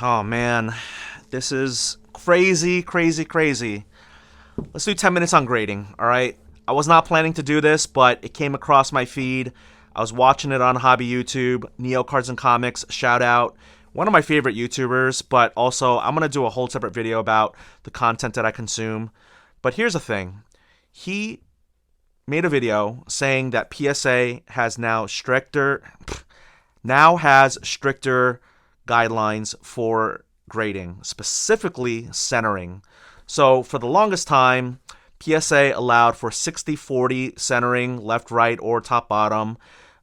Oh man, this is crazy, crazy, crazy. Let's do 10 minutes on grading, all right? I was not planning to do this, but it came across my feed. I was watching it on Hobby YouTube. Neo Cards and Comics, shout out. One of my favorite YouTubers, but also I'm going to do a whole separate video about the content that I consume. But here's the thing. He made a video saying that PSA has now has stricter guidelines for grading, specifically centering. So for the longest time, PSA allowed for 60-40 centering, left, right, or top, bottom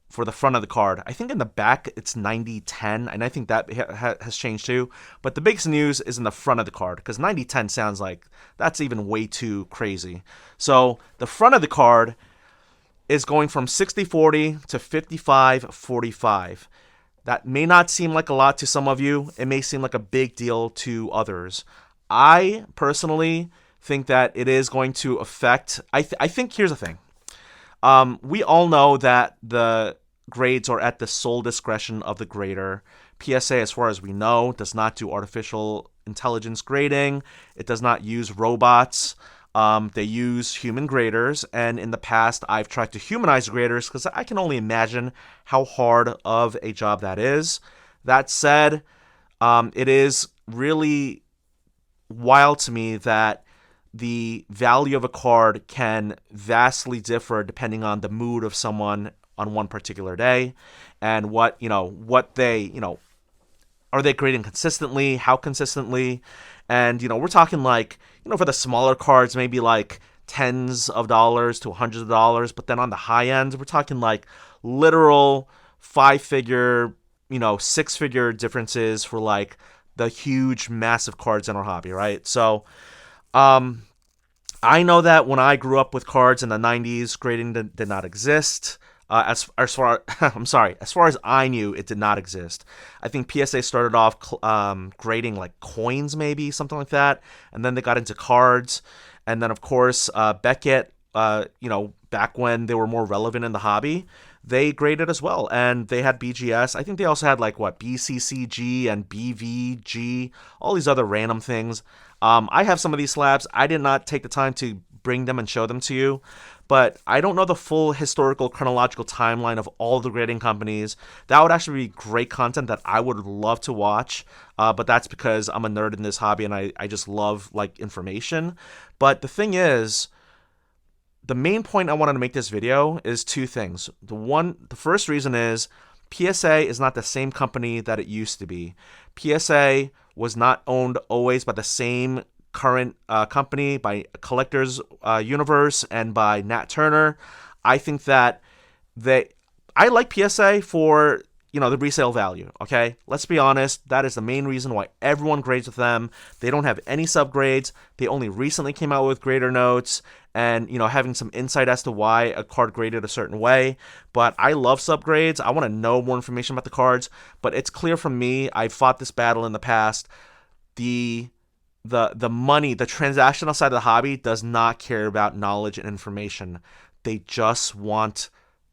for the front of the card. I think in the back it's 90-10, and I think that has changed too. But the biggest news is in the front of the card, because 90-10 sounds like that's even way too crazy. So the front of the card is going from 60-40 to 55-45. That may not seem like a lot to some of you. It may seem like a big deal to others. I personally think that it is going to affect. I think here's the thing. We all know that the grades are at the sole discretion of the grader. PSA, as far as we know, does not do artificial intelligence grading. It does not use robots. They use human graders, and in the past, I've tried to humanize graders because I can only imagine how hard of a job that is. That said, it is really wild to me that the value of a card can vastly differ depending on the mood of someone on one particular day, and what they are they grading consistently, how consistently. And we're talking like, for the smaller cards, maybe like tens of dollars to hundreds of dollars, but then on the high end, we're talking like literal five-figure, six-figure differences for like the huge massive cards in our hobby, right? So I know that when I grew up with cards in the 90s, grading did not exist. As far I'm sorry, as far as I knew, it did not exist. I think PSA started off grading like coins, maybe something like that, and then they got into cards, and then of course Beckett, back when they were more relevant in the hobby, they graded as well, and they had BGS. I think they also had like BCCG and BVG, all these other random things. I have some of these slabs. I did not take the time to bring them and show them to you, but I don't know the full historical chronological timeline of all the grading companies. That would actually be great content that I would love to watch, but that's because I'm a nerd in this hobby and I just love like information. But the thing is, the main point I wanted to make this video is two things. The first reason is PSA is not the same company that it used to be. PSA was not owned always by the same current company, by Collectors Universe and by Nat Turner. I think that I like PSA for the resale value. Okay, let's be honest, that is the main reason why everyone grades with them. They don't have any subgrades. They only recently came out with grader notes and having some insight as to why a card graded a certain way. But I love subgrades. I want to know more information about the cards, but it's clear from me, I've fought this battle in the past. The money, the transactional side of the hobby does not care about knowledge and information. They just want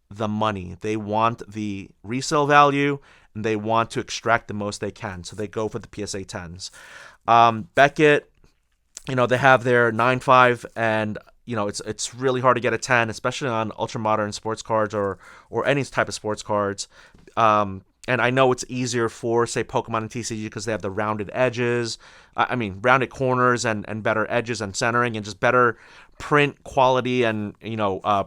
the money. They want the resale value, and they want to extract the most they can. So they go for the PSA 10s. Beckett, they have their 9.5, and it's really hard to get a 10, especially on ultra modern sports cards or any type of sports cards. And I know it's easier for, say, Pokemon and TCG because they have the rounded edges. Rounded corners and better edges and centering and just better print quality and,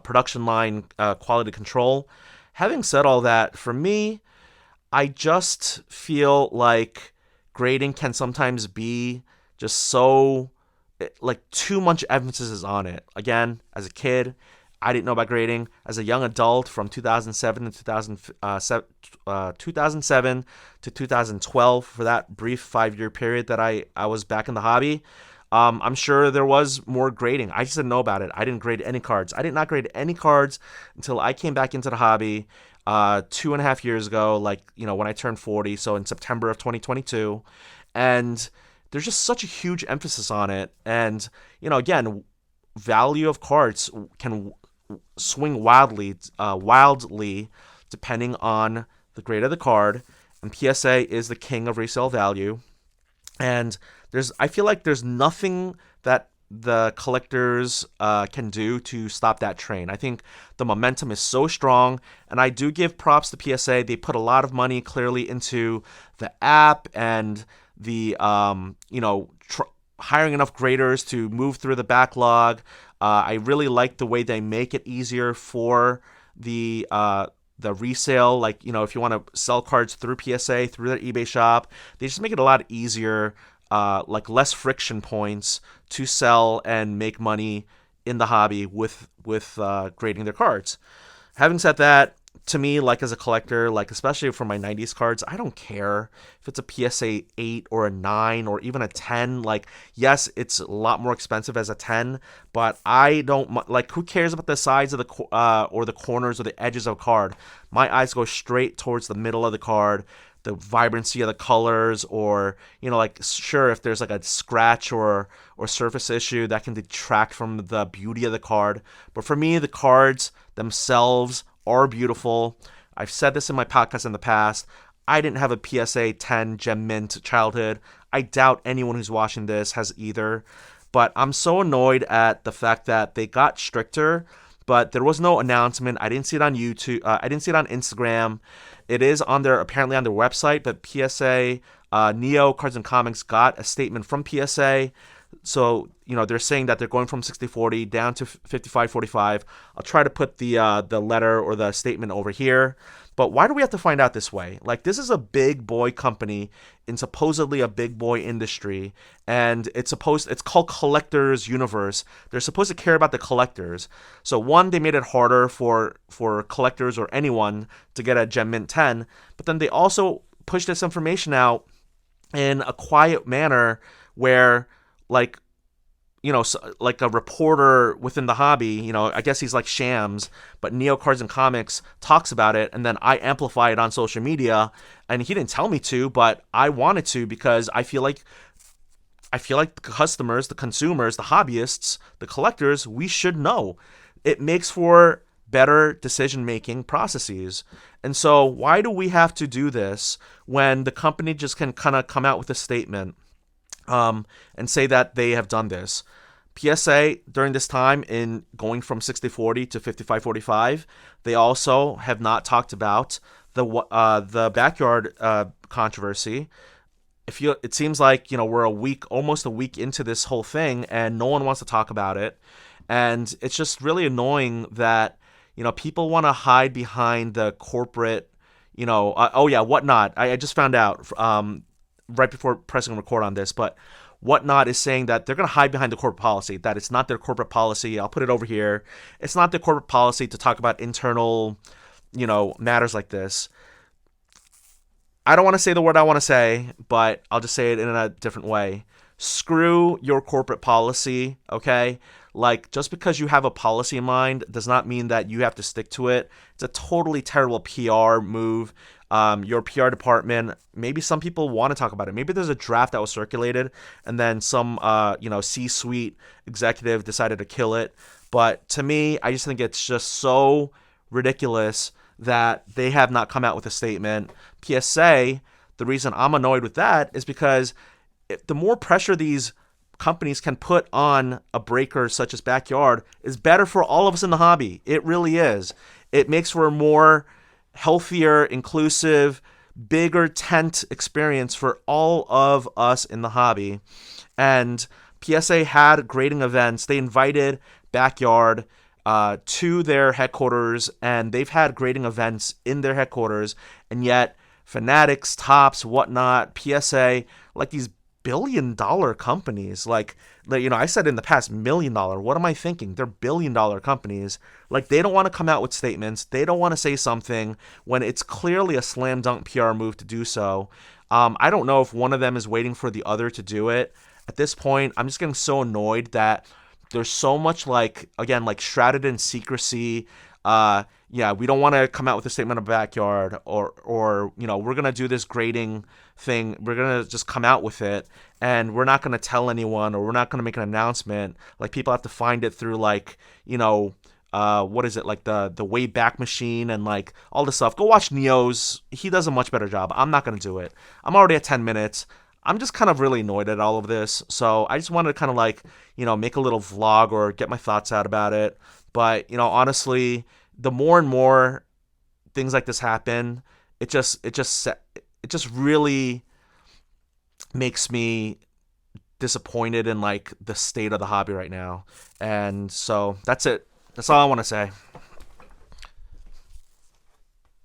production line quality control. Having said all that, for me, I just feel like grading can sometimes be just so, like, too much emphasis is on it. Again, as a kid, I didn't know about grading. As a young adult from 2007 to 2012, for that brief 5-year period that I was back in the hobby, I'm sure there was more grading. I just didn't know about it. I didn't grade any cards. I did not grade any cards until I came back into the hobby 2.5 years ago, when I turned 40, so in September of 2022. And there's just such a huge emphasis on it. And, again, value of cards can swing wildly depending on the grade of the card, and PSA is the king of resale value. And I feel like there's nothing that the collectors can do to stop that train. I think the momentum is so strong, and I do give props to PSA. They put a lot of money clearly into the app and the hiring enough graders to move through the backlog. I really like the way they make it easier for the resale. Like, if you want to sell cards through PSA, through their eBay shop, they just make it a lot easier, like less friction points to sell and make money in the hobby with grading their cards. Having said that, to me, like as a collector, like especially for my 90s cards, I don't care if it's a PSA 8 or a 9 or even a 10. Like, yes, it's a lot more expensive as a 10, but I don't like, who cares about the sides of the or the corners or the edges of a card? My eyes go straight towards the middle of the card, the vibrancy of the colors, or like, sure, if there's like a scratch or surface issue, that can detract from the beauty of the card. But for me, the cards themselves are beautiful. I've said this in my podcast in the past. I didn't have a PSA 10 Gem Mint childhood. I doubt anyone who's watching this has either. But I'm so annoyed at the fact that they got stricter, but there was no announcement. I didn't see it on YouTube. I didn't see it on Instagram. It is apparently on their website, but PSA, Neo Cards and Comics got a statement from PSA. So, they're saying that they're going from 60/40 down to 55/45. I'll try to put the letter or the statement over here. But why do we have to find out this way? Like, this is a big boy company in supposedly a big boy industry, and it's called Collectors Universe. They're supposed to care about the collectors. So one, they made it harder for collectors or anyone to get a Gem Mint 10, but then they also pushed this information out in a quiet manner where, like, like a reporter within the hobby, I guess he's like Shams, but Neo Cards and Comics talks about it, and then I amplify it on social media, and he didn't tell me to, but I wanted to because I feel like the customers, the consumers, the hobbyists, the collectors, we should know. It makes for better decision-making processes. And so why do we have to do this when the company just can kind of come out with a statement and say that they have done this? PSA, during this time in going from 60/40 to 55/45, they also have not talked about the backyard controversy. It seems like we're almost a week into this whole thing, and no one wants to talk about it, and it's just really annoying that people want to hide behind the corporate, oh yeah, Whatnot. I just found out right before pressing record on this, but Whatnot is saying that they're going to hide behind the corporate policy, that it's not their corporate policy. I'll put it over here. It's not their corporate policy to talk about internal, matters like this. I don't want to say the word I want to say, but I'll just say it in a different way. Screw your corporate policy, okay? Like, just because you have a policy in mind does not mean that you have to stick to it. It's a totally terrible PR move. Your PR department, maybe some people want to talk about it. Maybe there's a draft that was circulated and then some, C-suite executive decided to kill it. But to me, I just think it's just so ridiculous that they have not come out with a statement. PSA, the reason I'm annoyed with that is because the more pressure these companies can put on a breaker such as Backyard is better for all of us in the hobby. It really is. It makes for a more healthier, inclusive, bigger tent experience for all of us in the hobby. And PSA had grading events. They invited Backyard to their headquarters, and they've had grading events in their headquarters, and yet Fanatics, Topps, Whatnot, PSA, like these billion-dollar companies, like I said in the past, $1 million. What am I thinking? They're billion-dollar companies. Like, they don't want to come out with statements. They don't want to say something when it's clearly a slam dunk PR move to do so. I don't know if one of them is waiting for the other to do it. At this point, I'm just getting so annoyed that there's so much, like, again, like, shrouded in secrecy. We don't want to come out with a statement of Backyard or we're going to do this grading thing. We're going to just come out with it, and we're not going to tell anyone, or we're not going to make an announcement. Like, people have to find it through, like, what is it, like the Wayback Machine and like all this stuff. Go watch Neo's. He does a much better job. I'm not going to do it. I'm already at 10 minutes. I'm just kind of really annoyed at all of this. So I just wanted to kind of like, make a little vlog or get my thoughts out about it. But, honestly, the more and more things like this happen, it just really makes me disappointed in like the state of the hobby right now. And so that's it. That's all I want to say.